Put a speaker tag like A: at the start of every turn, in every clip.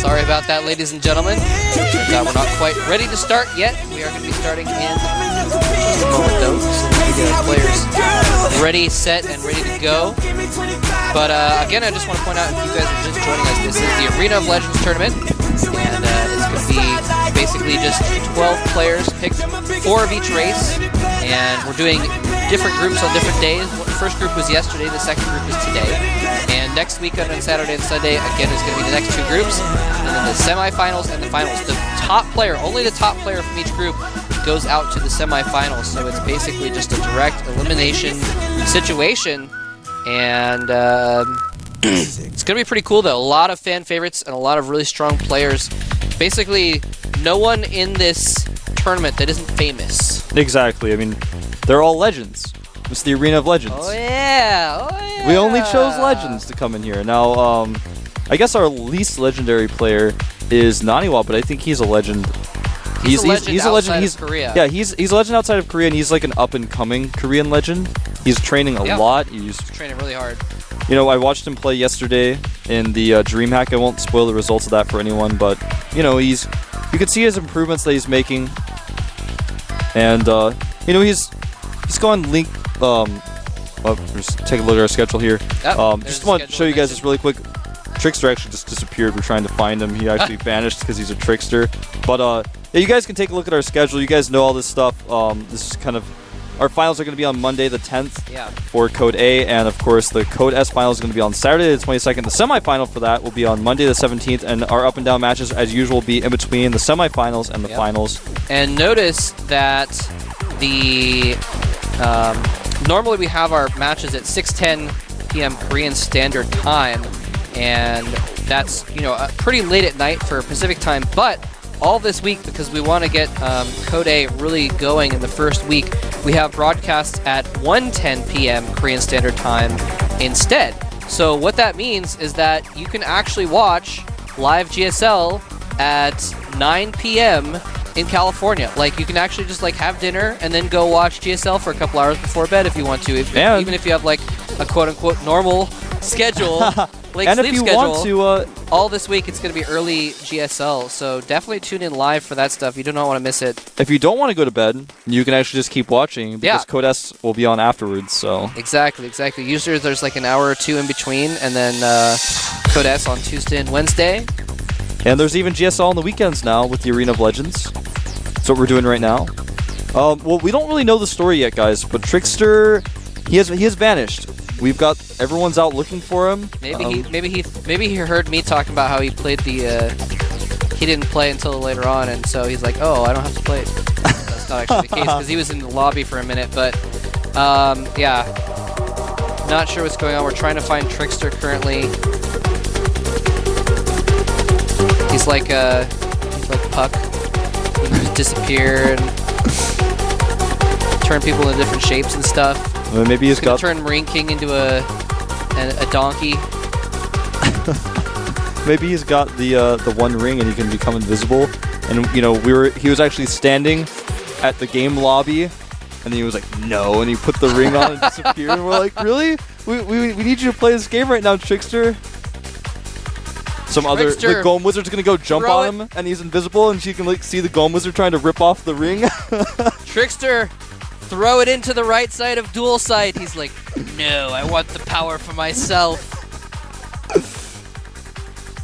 A: Sorry about that, ladies and gentlemen. We're not quite ready to start yet. We are going to be starting in just a moment, though. So we get our players ready, set, and ready to go. But again, I just want to point out, if you guys are just joining us, this is the Arena of Legends tournament. And it's going to be basically just 12 players, picked 4 of each race. And we're doing different groups on different days. The first group was yesterday, the second group is today. And next weekend on Saturday and Sunday, again, is going to be the next 2 groups. And then the semifinals and the finals. The top player, only the top player from each group, goes out to the semifinals. So it's basically just a direct elimination situation. And it's going to be pretty cool, though. A lot of fan favorites and a lot of really strong players. Basically, no one in this tournament that isn't famous.
B: Exactly. I mean, they're all legends. It's the Arena of Legends.
A: Oh, yeah. Oh, yeah.
B: We only chose legends to come in here. Now, I guess our least legendary player is Naniwa, but I think he's a legend.
A: He's a legend outside of Korea.
B: Yeah, he's a legend outside of Korea, and he's like an up-and-coming Korean legend. He's training a lot. He's
A: training really hard.
B: You know, I watched him play yesterday in the DreamHack. I won't spoil the results of that for anyone, but you know, you can see his improvements that he's making, and you know, he's gone link. Just take a look at our schedule here. Just want to show you guys this really quick. TricKsteR actually just disappeared. We're trying to find him. He actually vanished because he's a trickster. But yeah, you guys can take a look at our schedule. You guys know all this stuff. This is kind of, our finals are going to be on Monday the 10th for Code A, and of course the Code S final is going to be on Saturday the 22nd. The semifinal for that will be on Monday the 17th, and our up and down matches, as usual, will be in between the semifinals and the finals.
A: And notice that the normally we have our matches at 6:10 p.m. Korean Standard Time, and that's, you know, pretty late at night for Pacific Time. But all this week, because we want to get Code A really going in the first week, we have broadcasts at 1:10 p.m. Korean Standard Time instead. So what that means is that you can actually watch live GSL at 9 p.m. in California. Like, you can actually just like have dinner and then go watch GSL for a couple hours before bed if you want to. Even if you have like a quote-unquote normal schedule, like
B: and
A: sleep
B: if you
A: schedule,
B: want to,
A: all this week it's going to be early GSL. So definitely tune in live for that stuff. You do not want to miss it.
B: if you don't want to go to bed, you can actually just keep watching, because Code S will be on afterwards. So
A: Exactly. Usually there's like an hour or two in between, and then Code S on Tuesday and Wednesday.
B: And there's even GSL on the weekends now with the Arena of Legends. That's what we're doing right now. Well, we don't really know the story yet, guys, but TricKsteR, he has vanished. We've got, everyone's out looking for him.
A: Maybe he heard me talking about how he played the he didn't play until later on, and so he's like, oh, I don't have to play it. That's not actually the case, because he was in the lobby for a minute. But yeah, not sure what's going on. We're trying to find TricKsteR currently. He's like Puck. He can just disappear and turn people into different shapes and stuff.
B: Well, maybe he's got
A: turn Marine King into a donkey.
B: Maybe he's got the one ring and he can become invisible. And you know, he was actually standing at the game lobby, and then he was like, no, and he put the ring on and disappeared. And we're like, really? We need you to play this game right now, TricKsteR. The Golem Wizard's gonna go jump on him, and he's invisible, and she can like see the Golem Wizard trying to rip off the ring.
A: TricKsteR, throw it into the right side of dual sight. He's like, no, I want the power for myself.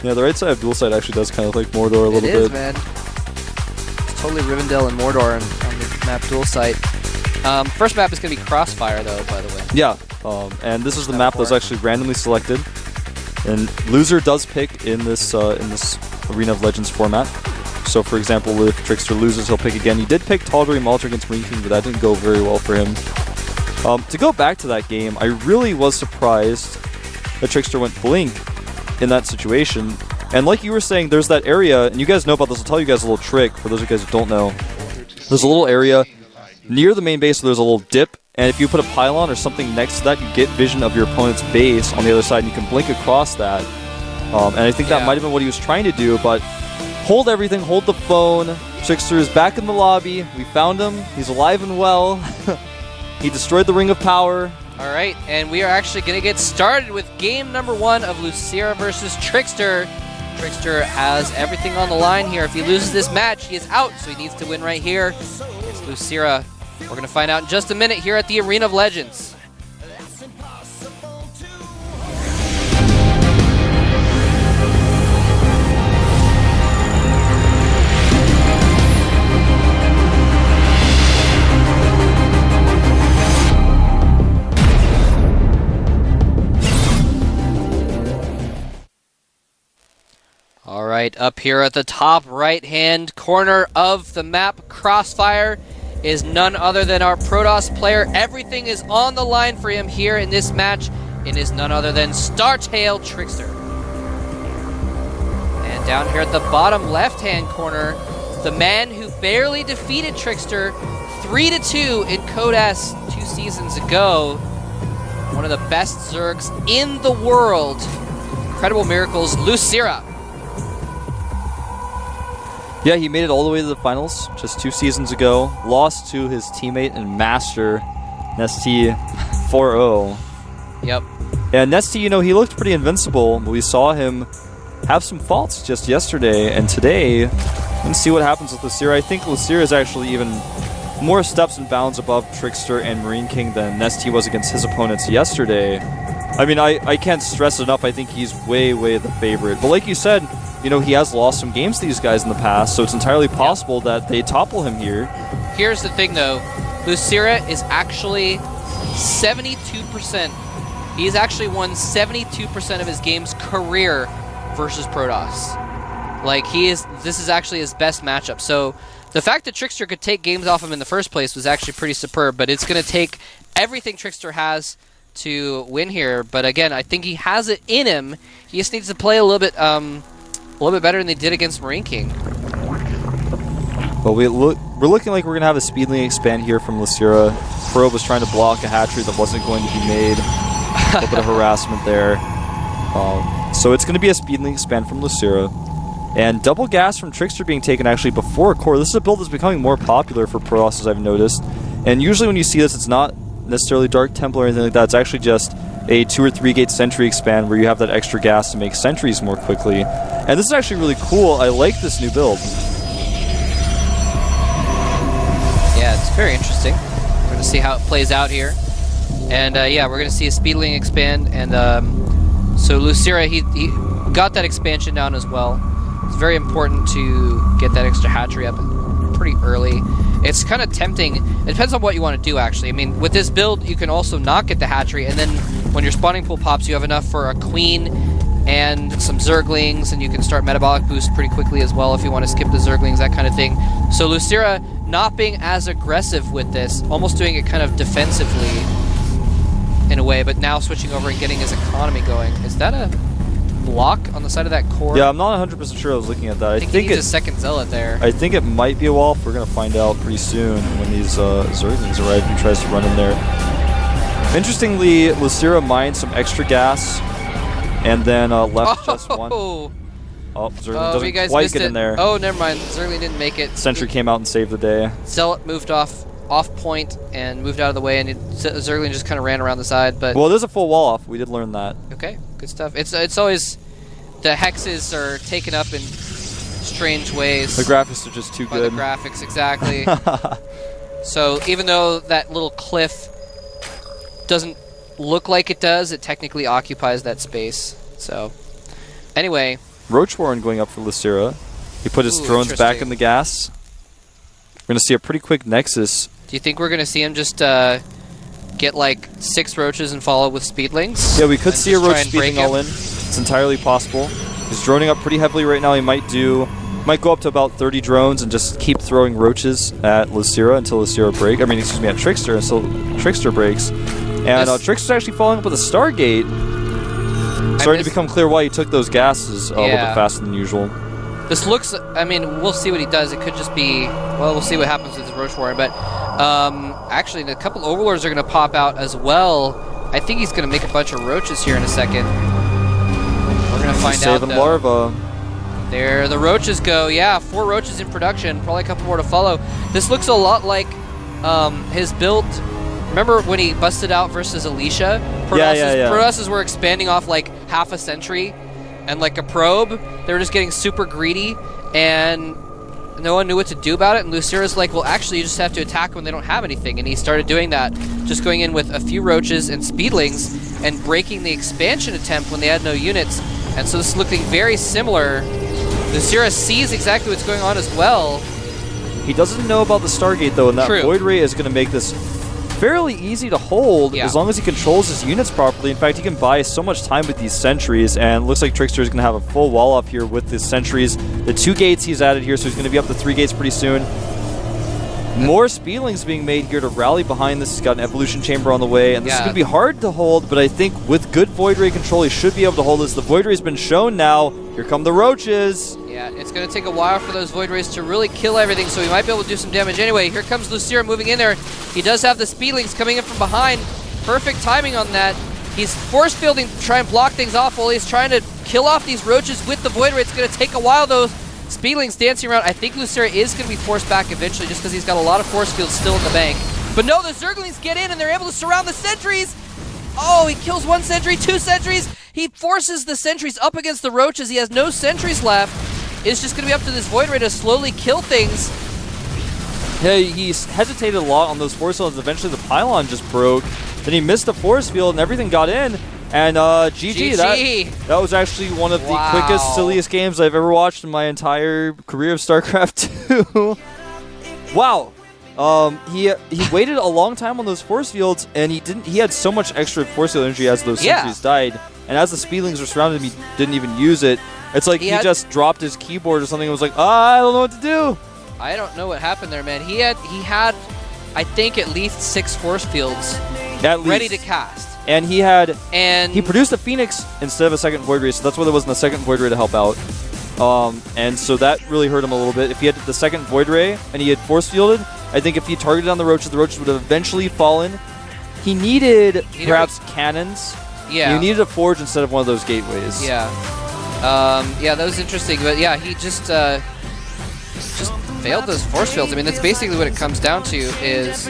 B: Yeah, the right side of dual sight actually does kind of like Mordor a little bit.
A: It is, man. It's totally Rivendell and Mordor on the map dual sight. First map is gonna be Crossfire, though, by the way.
B: Yeah, and this is the map that was actually randomly selected. And loser does pick in this Arena of Legends format. So, for example, if TricKsteR loses, he'll pick again. He did pick Tal'Dorei Malter against Marine King, but that didn't go very well for him. To go back to that game, I really was surprised that TricKsteR went Blink in that situation. And like you were saying, there's that area, and you guys know about this. I'll tell you guys a little trick for those of you guys who don't know. There's a little area near the main base, so there's a little dip. And if you put a pylon or something next to that, you get vision of your opponent's base on the other side, and you can blink across that. And I think that might have been what he was trying to do, but hold everything, hold the phone. TricKsteR is back in the lobby. We found him. He's alive and well. He destroyed the Ring of Power.
A: All right, and we are actually going to get started with game number 1 of LosirA versus TricKsteR. TricKsteR has everything on the line here. If he loses this match, he is out, so he needs to win right here. It's LosirA. We're going to find out in just a minute here at the Arena of Legends. All right, up here at the top right-hand corner of the map, Crossfire is none other than our Protoss player. Everything is on the line for him here in this match. It is none other than StarTale TricKsteR. And down here at the bottom left-hand corner, the man who barely defeated TricKsteR 3-2 in Codas 2 seasons ago. One of the best Zergs in the world. Incredible miracles, LosirA.
B: Yeah, he made it all the way to the finals just 2 seasons ago. Lost to his teammate and master, Nesty 4-0.
A: Yep.
B: And Nesty, you know, he looked pretty invincible, but we saw him have some faults just yesterday. And today, let's see what happens with LosirA. I think LosirA is actually even more steps and bounds above TricKsteR and Marine King than Nesty was against his opponents yesterday. I mean, I can't stress it enough. I think he's way, way the favorite. But like you said, you know, he has lost some games to these guys in the past, so it's entirely possible that they topple him here.
A: Here's the thing, though. LosirA is actually 72%. He's actually won 72% of his game's career versus Protoss. Like, this is actually his best matchup. So the fact that TricKsteR could take games off him in the first place was actually pretty superb, but it's going to take everything TricKsteR has to win here. But again, I think he has it in him. He just needs to play a little bit better than they did against Marine King.
B: Well, we're looking like we're going to have a speed link expand here from LosirA. Probe was trying to block a hatchery that wasn't going to be made. A little bit of harassment there. So it's going to be a speed link expand from LosirA. And double gas from TricKsteR being taken actually before core. This is a build that's becoming more popular for Protoss, as I've noticed. And usually when you see this, it's not necessarily Dark Temple or anything like that. It's actually just a 2 or 3 gate sentry expand where you have that extra gas to make sentries more quickly. And this is actually really cool. I like this new build.
A: Yeah, it's very interesting. We're going to see how it plays out here. And yeah, we're going to see a speed link expand. And so LosirA, he got that expansion down as well. It's very important to get that extra hatchery up pretty early. It's kind of tempting. It depends on what you want to do, actually. I mean, with this build, you can also not get the hatchery, and then when your spawning pool pops, you have enough for a queen and some Zerglings, and you can start metabolic boost pretty quickly as well if you want to skip the Zerglings, that kind of thing. So LosirA not being as aggressive with this, almost doing it kind of defensively in a way, but now switching over and getting his economy going. Is that a block on the side of that core?
B: Yeah, I'm not 100% sure I was looking at that.
A: I think he needs a second zealot there.
B: I think it might be a wall. We're going to find out pretty soon when these Zerglings arrive and he tries to run in there. Interestingly, LosirA mined some extra gas and then left just one. Oh, Zergling doesn't quite get in there.
A: Oh, never mind. Zergling didn't make it.
B: Sentry came out and saved the day.
A: Zealot moved off point and moved out of the way, and Zergling just kind of ran around the side. But
B: well, there's a full wall off. We did learn that.
A: Okay, good stuff. It's always the hexes are taken up in strange ways.
B: The graphics are just too good.
A: The graphics, exactly. So even though that little cliff doesn't look like it does, it technically occupies that space. So anyway,
B: Roach Warren going up for LosirA. He put his drones back in the gas. We're going to see a pretty quick Nexus.
A: Do you think we're going to see him just get like 6 roaches and follow with speedlings?
B: Yeah, we could see a roach speeding all in. It's entirely possible. He's droning up pretty heavily right now. He might go up to about 30 drones and just keep throwing roaches at LosirA until LosirA breaks. I mean, excuse me, at TricKsteR until TricKsteR breaks. And TricKsteR's actually following up with a Stargate. Starting to become clear why he took those gases a little bit faster than usual.
A: This looks, I mean, we'll see what he does. It could just be, well, we'll see what happens with the Roach Warrior. But actually, a couple Overlords are going to pop out as well. I think he's going to make a bunch of roaches here in a second. We're going to find out,
B: Saving larva.
A: There the roaches go. Yeah, 4 roaches in production. Probably a couple more to follow. This looks a lot like his build. Remember when he busted out versus Alicia? Protosses were expanding off like half a century. and like a probe. They were just getting super greedy, and no one knew what to do about it. And LosirA's like, well, actually, you just have to attack when they don't have anything. And he started doing that, just going in with a few roaches and speedlings and breaking the expansion attempt when they had no units. And so this is looking very similar. LosirA sees exactly what's going on as well.
B: He doesn't know about the Stargate, though, and that
A: True.
B: Void Ray is going to make this fairly easy to hold as long as he controls his units properly. In fact, he can buy so much time with these sentries, and looks like TricKsteR is going to have a full wall up here with his sentries. The 2 gates he's added here, so he's going to be up to 3 gates pretty soon. More speedlings being made here to rally behind this. He's got an evolution chamber on the way, and this is going to be hard to hold, but I think with good Void Ray control, he should be able to hold this. The Void Ray's been shown now. Here come the roaches.
A: Yeah, it's going to take a while for those Void Rays to really kill everything, so he might be able to do some damage anyway. Here comes LosirA moving in there. He does have the speedlings coming in from behind. Perfect timing on that. He's force fielding to try and block things off while he's trying to kill off these roaches with the Void Ray. It's going to take a while, though. Speedlings dancing around. I think LosirA is going to be forced back eventually just because he's got a lot of force fields still in the bank. But no, the Zerglings get in and they're able to surround the sentries. Oh, he kills 1 sentry, 2 sentries. He forces the sentries up against the roaches. He has no sentries left. It's just going to be up to this Void Ray to slowly kill things.
B: Yeah, he hesitated a lot on those force fields. Eventually the pylon just broke. Then he missed the force field and everything got in. And GG. That was actually one of the quickest, silliest games I've ever watched in my entire career of StarCraft 2. Wow. He waited a long time on those force fields, and he had so much extra force field energy as those sentries died. And as the speedlings were surrounding him, he didn't even use it. It's like he just dropped his keyboard or something and was like, I don't know what to do.
A: I don't know what happened there, man. He had I think at least 6 force fields ready to cast.
B: And he produced a Phoenix instead of a second Void Ray, so that's why there wasn't a second Void Ray to help out. And so that really hurt him a little bit. If he had the second Void Ray and he had force fielded, I think if he targeted on the roaches would have eventually fallen. He needed perhaps cannons.
A: Yeah.
B: You needed a forge instead of one of those gateways.
A: Yeah. Yeah, that was interesting. But yeah, he just failed those force fields. I mean, that's basically what it comes down to, is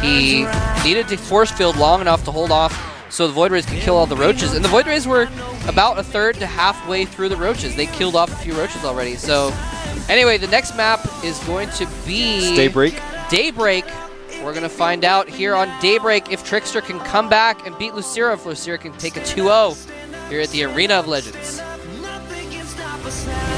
A: he needed to force field long enough to hold off so the Void Rays could kill all the roaches. And the Void Rays were about a third to halfway through the roaches. They killed off a few roaches already. So anyway, the next map is going to be
B: Daybreak.
A: We're going to find out here on Daybreak if TricKsteR can come back and beat LosirA, if LosirA can take a 2-0 here at the Arena of Legends.
C: Nothing can stop us now.